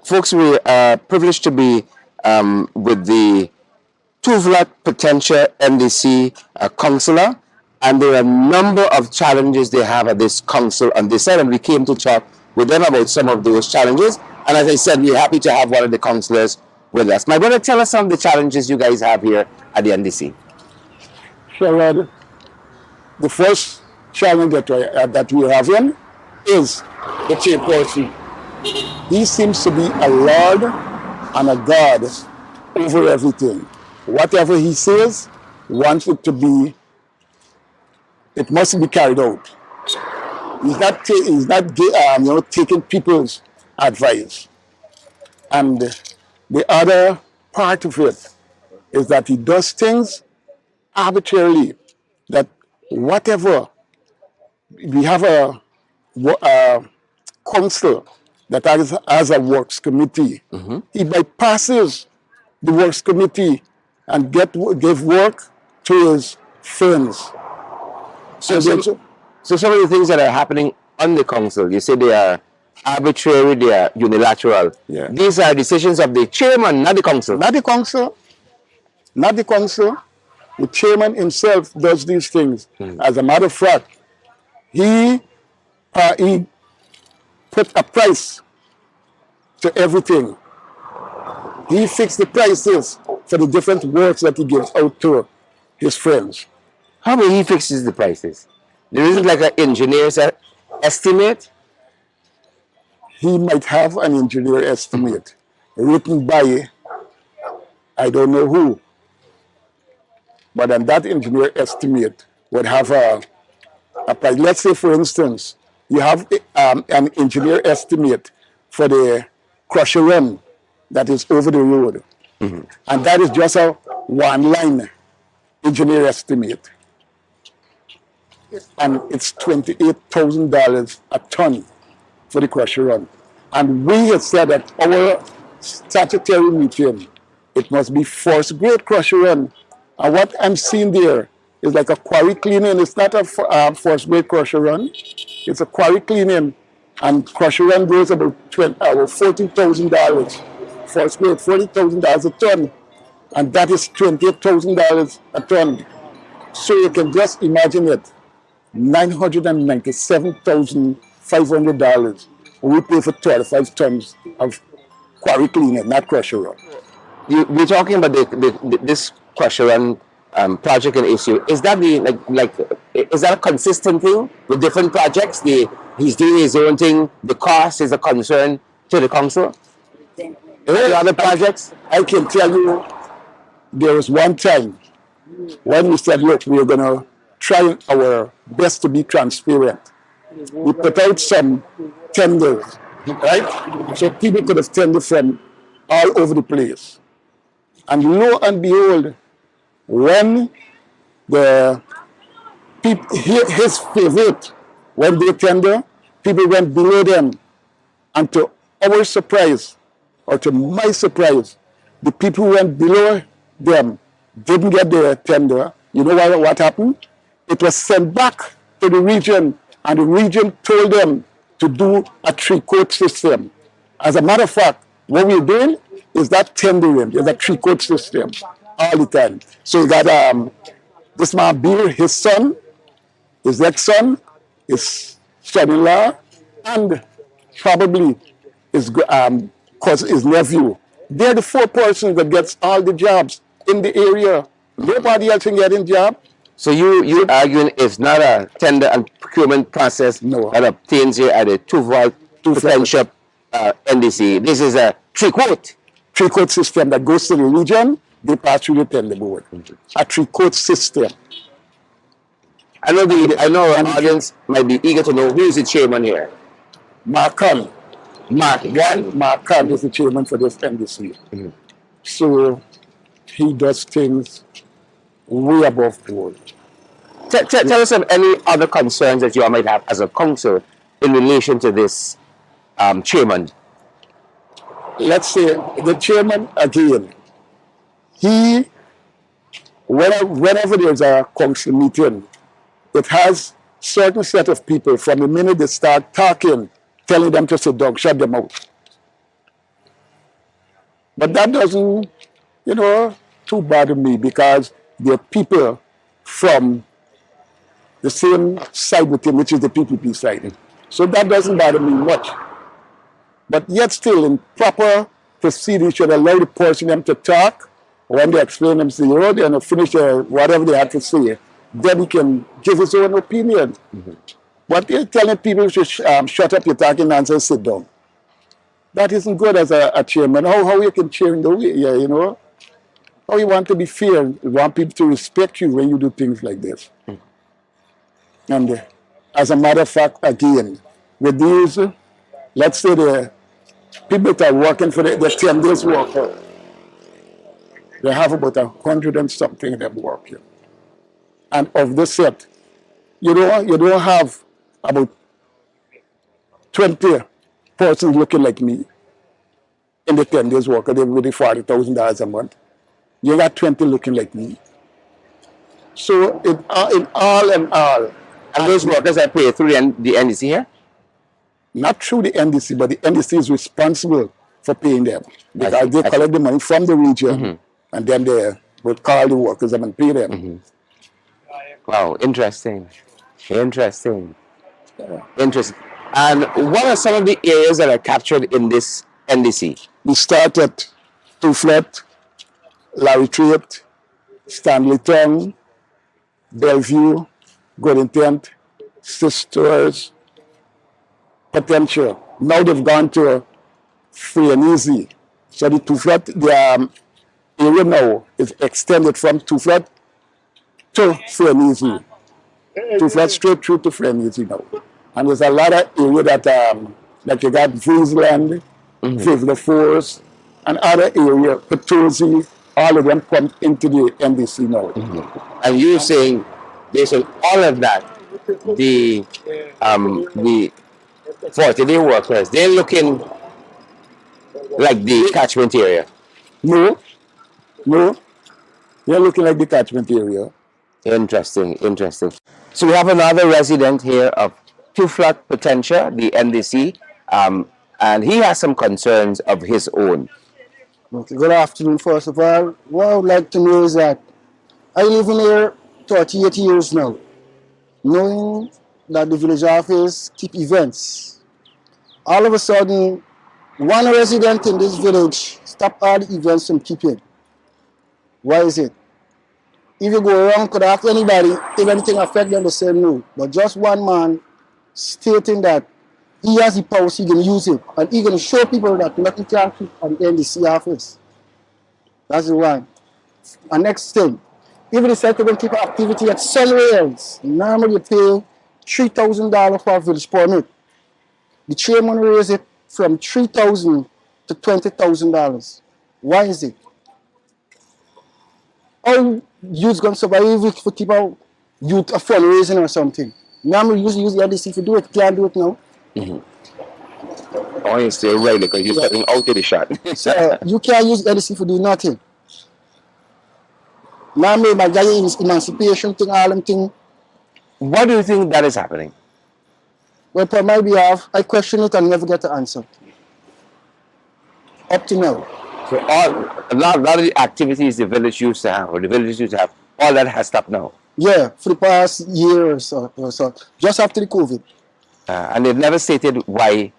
Folks, we are privileged to be with the Toevlugt Potentia NDC councillor, and there are a number of challenges they have at this council on this side, and we came to talk with them about some of those challenges. And as I said, we're happy to have one of the councillors with us. My brother, tell us some of the challenges you guys have here at the NDC. Sure, the first challenge that we have in is the chairperson. He seems to be a lord and a god over everything. Whatever he says, wants it to be, it must be carried out. He's not taking people's advice. And the other part of it is that he does things arbitrarily. That whatever, we have a council that has a works committee. He bypasses the works committee and give work to his friends. So some of the things that are happening on the council, you say they are arbitrary, they are unilateral. Yeah. These are decisions of the chairman, not the council. Not the council. Not the council. The chairman himself does these things. As a matter of fact, he put a price to everything. He fixed the prices for the different works that he gives out to his friends. How will he fixes the prices? There isn't like an engineer's estimate? He might have an engineer estimate written by I don't know who. But then that engineer estimate would have a price. Let's say, for instance, you have an engineer estimate for the crusher run that is over the road. And that is just a one-line engineer estimate. And it's $28,000 a ton for the crusher run. And we have said at our statutory meeting, it must be first grade crusher run. And what I'm seeing there is like a quarry cleaning. It's not a first grade crusher run. It's a quarry cleaning. And crusher run goes about $14,000. First grade, $40,000 a ton. And that is $28,000 a ton. So you can just imagine it. $997,500. We pay for 35 tons of quarry cleaning, not crusher run. We're talking about this crusher run project and issue. Is that is that a consistent thing with different projects? He's doing his own thing. The cost is a concern to the council. The other projects, I can tell you, there was one time when we said, look, we're going to try our best to be transparent. We put out some tenders, right? So people could have tendered from all over the place. And lo and behold, when his favorite, when they tender, people went below them. And to our surprise, or to my surprise, the people who went below them didn't get their tender. You know what happened? It was sent back to the region, and the region told them to do a three-coat system. As a matter of fact, what we're doing is that tendering. There's a three-coat system all the time. So that this man Beer, his son, his ex-son, his son-in-law, and probably his nephew. They're the four persons that gets all the jobs in the area. Nobody else can get in job. So you're arguing it's not a tender and procurement process that obtains here at the Toevlugt Potentia NDC. This is a three-coat system that goes to the region. They pass through the tender board. A three-coat system. I know our audience might be eager to know who is the chairman here. Mark Khan is the chairman for this NDC. So he does things way above board. Tell us of any other concerns that you all might have as a council in relation to this chairman. Let's say the chairman again, whenever there's a council meeting, it has certain set of people from the minute they start talking, telling them to sit down, shut them out. But that doesn't, you know, too bother me because they're people from the same side with him, which is the PPP side. So that doesn't bother me much. But yet still, in proper procedure, you should allow the person them to talk. When they explain themselves, you know, they're finish whatever they have to say, then he can give his own opinion. But they're telling people to shut up your talking and say, sit down. That isn't good as a chairman. How you can chair in the way, yeah, you know? How you want to be fair, you want people to respect you when you do things like this. And as a matter of fact, again, with these, let's say the people that are working for the 10 days work, they have about 100 and something of them working. And of the set, you don't have about 20 persons looking like me in the 10 days work, they with the $40,000 a month. You got 20 looking like me. So in all, And those workers are paid through the NDC here? not through the NDC, but the NDC is responsible for paying them because they collect the money from the region and then they would call the workers and pay them. Wow, interesting. Interesting. Interesting. And what are some of the areas that are captured in this NDC? We started Toevlugt, Larry Treat, Stanley Town, Bellevue, Good Intent, Sisters, Potential. Now they've gone to Free and Easy. So the Toevlugt, the area now is extended from Toevlugt to Free and Easy. Toevlugt straight through to Free and Easy now. And there's a lot of area that like you got Friesland, Vivle Force, and other area, Petuzzi, all of them come into the NDC now. And you're saying, based on all of that, the 40-day workers, they're looking like the catchment area. No, they're looking like the catchment area. Interesting, interesting. So we have another resident here of Toevlugt Potentia, the NDC, and he has some concerns of his own. Okay, good afternoon, first of all. What I would like to know is that I live in here 38 years now, knowing that the village office keep events. All of a sudden, one resident in this village stop all the events from keeping. Why is it? If you go around, could ask anybody if anything affect them, they say no. But just one man stating that he has the power, so he can use it, and he can show people that nothing can keep at the NDC office. That's the one. And next thing, if they decide to go keep activity at somewhere else, normally you pay $3,000 for a village permit. The chairman raised it from $3,000 to $20,000. Why is it? How youth going to survive if you keep out youth a fundraising or something? Normally you use the NDC to do it, can't do it now. Oh, you're still right because you're stepping out of the shot. So you can't use NDC for do nothing. Normally my guy is emancipation thing, all them thing. What do you think that is happening? Well, on my behalf, I question it and never get the answer. Up to now. So a lot of the activities the village used to have, or the village used to have, all that has stopped now. Yeah, for the past year or so, just after the COVID. And they've never stated why.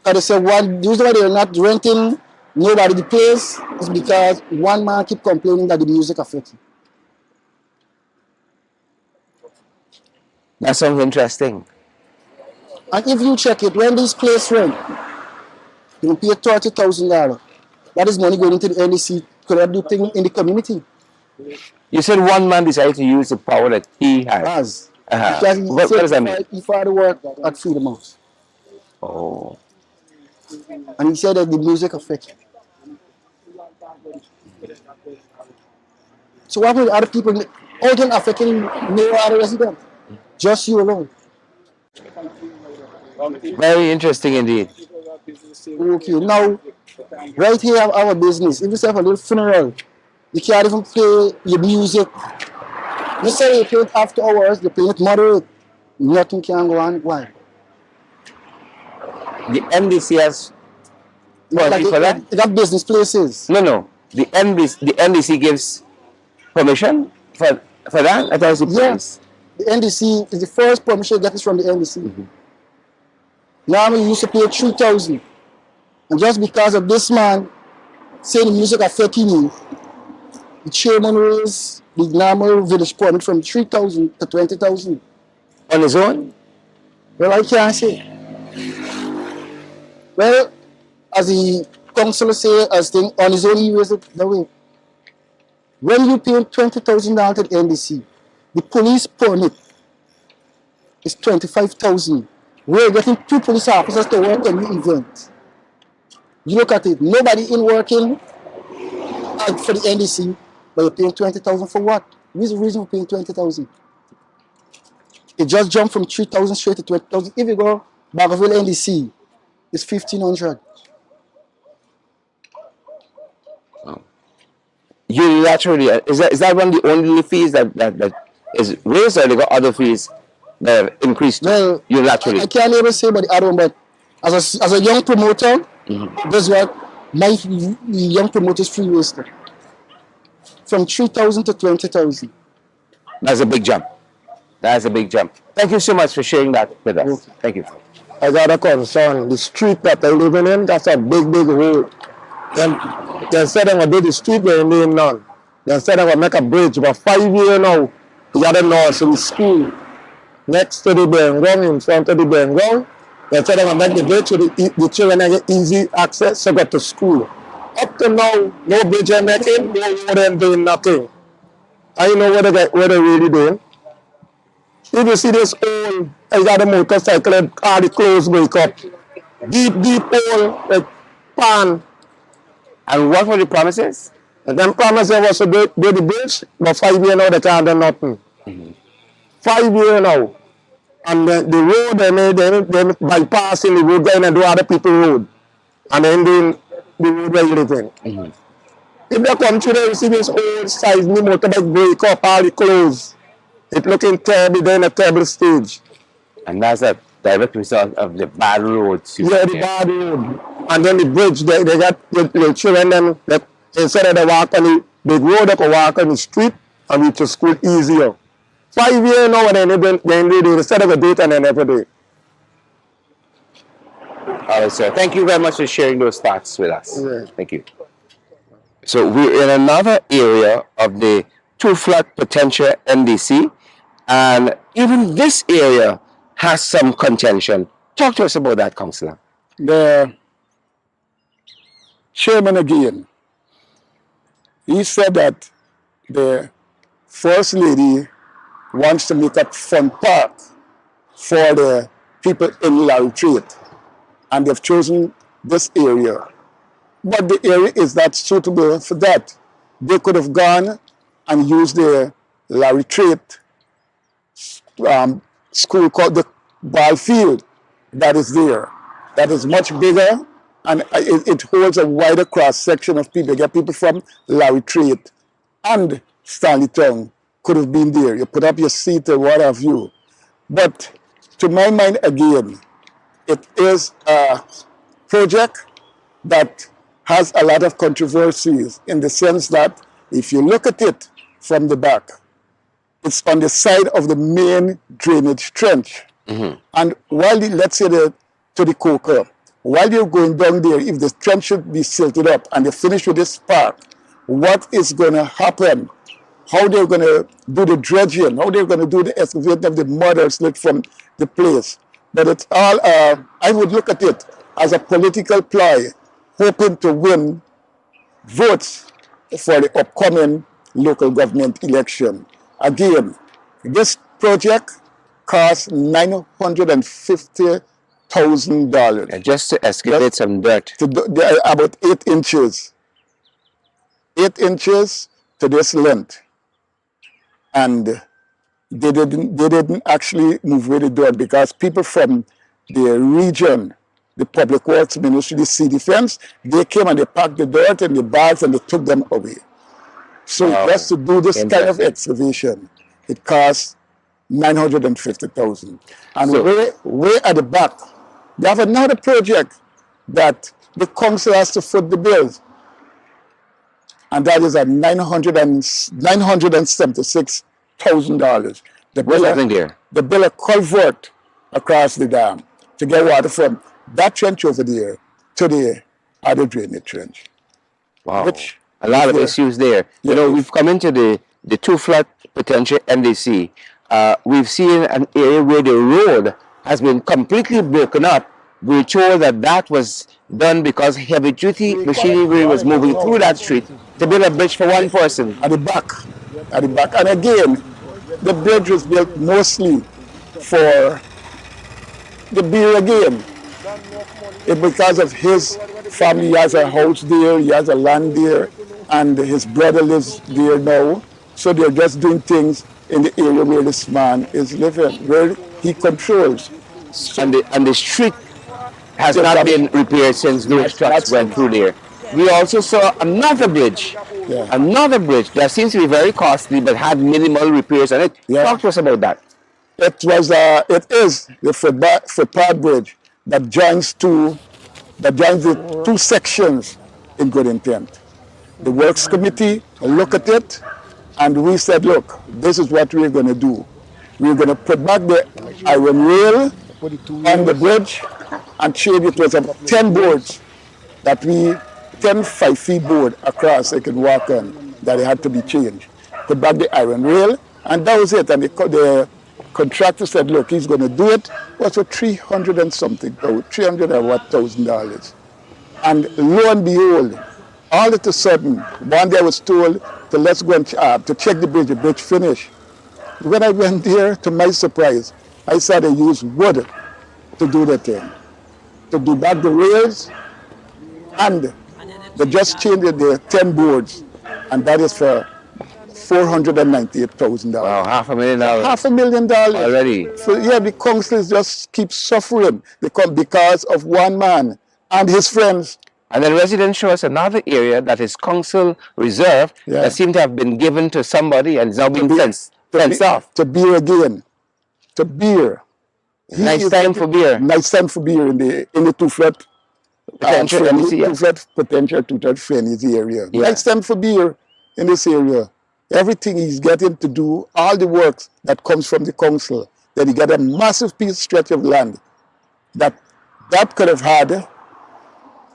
And they said one reason why they're not renting nobody the place is because one man keep complaining that the music affects him. That sounds interesting. And if you check it, when this place rent, you pay $30,000. That is money going into the NDC, could do things in the community. You said one man decided to use the power that he has. Because he What does that mean? He started work at Freedom House. Oh. And he said that the music affects him. So what will other people, how can affecting no other resident? Just you alone. Very interesting indeed. Okay, now, right here our business. If you have a little funeral, you can't even play your music. Let's say you play it after hours, you play it moderate. Nothing can go on. Why? The NDC has Well, Like for that? they got business places. No. The NDC gives permission for that. I thought it's the Yeah. police. The NDC is the first permission you get is from the NDC. Now we used to pay 3,000. And just because of this man saying the music affecting you, the chairman raised the normal village permit from 3,000 to 20,000. On his own? Well, I can't say. Well, as the councillor say, as thing on his own, he raised it that way. When you pay $20,000 to the NDC, the police permit is 25,000. We're getting 2 police officers to work on the event. You look at it, nobody in working for the NDC, but you're paying 20,000 for what? What's the reason for paying 20,000? It just jumped from 3,000 straight to 20,000. If you go Barkerville NDC, it's 1,500. Unilaterally, is that one of the only fees that is raised, or they got other fees that have increased Well, unilaterally? I can't even say about the other one, but as a young promoter, that's what my young promoters free wasted. From 3,000 to 20,000. That's a big jump. That's a big jump. Thank you so much for sharing that with us. Okay. Thank you. I got a concern. The street that I'm living in, that's a big road. Then they said I'm gonna do the street where they ain't none. They said I'm gonna make a bridge. But 5 years now, you gotta know, so the school next to the Bengong, in front of the Bengong, they said I'm gonna make the bridge so the children get easy access to get to school. Up to now, no bridge I'm making, no road I'm doing nothing. I know what they're really doing. If you see this hole, I got a motorcycle and all the clothes break up. Deep hole, like pan. And what were the promises? And them promises was to do the bridge, but 5 years now they can't do nothing. 5 years now. And the road, they bypassing the road, going and do other people's road. And then doing the road where you live in. If they come through there, you see this old size new motorbike break up, all the clothes. It's looking terrible, they're in a terrible stage. And that's a direct result of the bad roads. Yeah, the bad road. And then the bridge, they got the children, them, that instead of they walk on the big road, they can walk on the street and reach to school easier. 5 years now, and then they do instead of a date and then every day. All right, sir. Thank you very much for sharing those thoughts with us. Yeah. Thank you. So we're in another area of the Toevlugt Potentia NDC, and even this area has some contention. Talk to us about that, Councillor. The chairman again, he said that the First Lady wants to make a fun park for the people in La Retreat, and they've chosen this area. But the area is not suitable for that. They could have gone and used the La Retreat school called the ball field that is there. That is much bigger, and it holds a wider cross section of people. You get people from La Retreat and Stanleytown could have been there. You put up your seat or what have you. But to my mind, again, it is a project that has a lot of controversies in the sense that if you look at it from the back, it's on the side of the main drainage trench. And while, let's say, to the coker, while you're going down there, if the trench should be silted up and they finish with this park, what is going to happen? How they're going to do the dredging, how they're going to do the excavating of the mud or slit from the place. But it's all, I would look at it as a political ploy, hoping to win votes for the upcoming local government election. Again, this project cost $950,000. Just to excavate some dirt. About 8 inches. 8 inches to this length. And they didn't actually move with the dirt because people from the region, the Public Works Ministry, the Sea Defense, they came and they packed the dirt in the bags and they took them away. So just to do this kind of excavation, it costs $950,000. And so, way at the back, they have another project that the council has to foot the bills. And that is at $976,000. What's happening there? The bill a culvert across the dam to get water from that trench over there to the other drainage trench. Wow. Which a lot of issues there. You know, we've come into the Toevlugt Potentia NDC. We've seen an area where the road has been completely broken up. We're told that that was done because heavy-duty machinery was moving through that street to build a bridge for one person. At the back. And again, the bridge was built mostly for the beer again. Because of his family, he has a house there, he has a land there, and his brother lives there now. So they're just doing things in the area where this man is living, where he controls. And the street has not been repaired since those trucks went through there. We also saw another bridge that seems to be very costly but had minimal repairs on it. Talk to us about that. It is the footpath bridge that joins the two sections in good intent. The Works Committee looked at it and we said, look, this is what we're going to do. We're going to put back the iron rail on the bridge and change it was about 10 boards that 10 5-feet board across they could walk on that it had to be changed. Put back the iron rail and that was it. And the contractor said, look, he's going to do it. It was for $300 and something, $300,000. And lo and behold, all of a sudden, one day I was told to let's go and to check the bridge finished. When I went there, to my surprise, I saw they used wood to do the thing, to do back the rails, and they just changed the 10 boards, and that is for $498,000. Wow, $500,000. $500,000 already. So yeah, the councillors just keep suffering because of one man and his friends. And then residents show us another area that is council reserve that seemed to have been given to somebody and is now being fenced off. To beer again. To beer. Nice time for beer. Nice time for beer in the Toevlugt Potential Friendly's area. Yeah. Nice time for beer in this area. Everything he's getting to do, all the work that comes from the council, that he got a massive stretch of land that could have had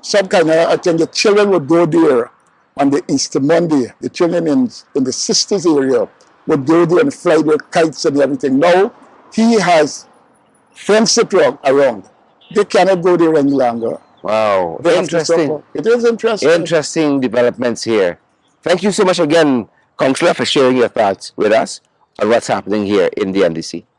some kind of, I think the children would go there on the Easter Monday. The children in the sisters area would go there and fly their kites and everything. Now, he has fenced around. They cannot go there any longer. Wow, interesting. It is interesting. Interesting developments here. Thank you so much again, Councillor, for sharing your thoughts with us on what's happening here in the NDC.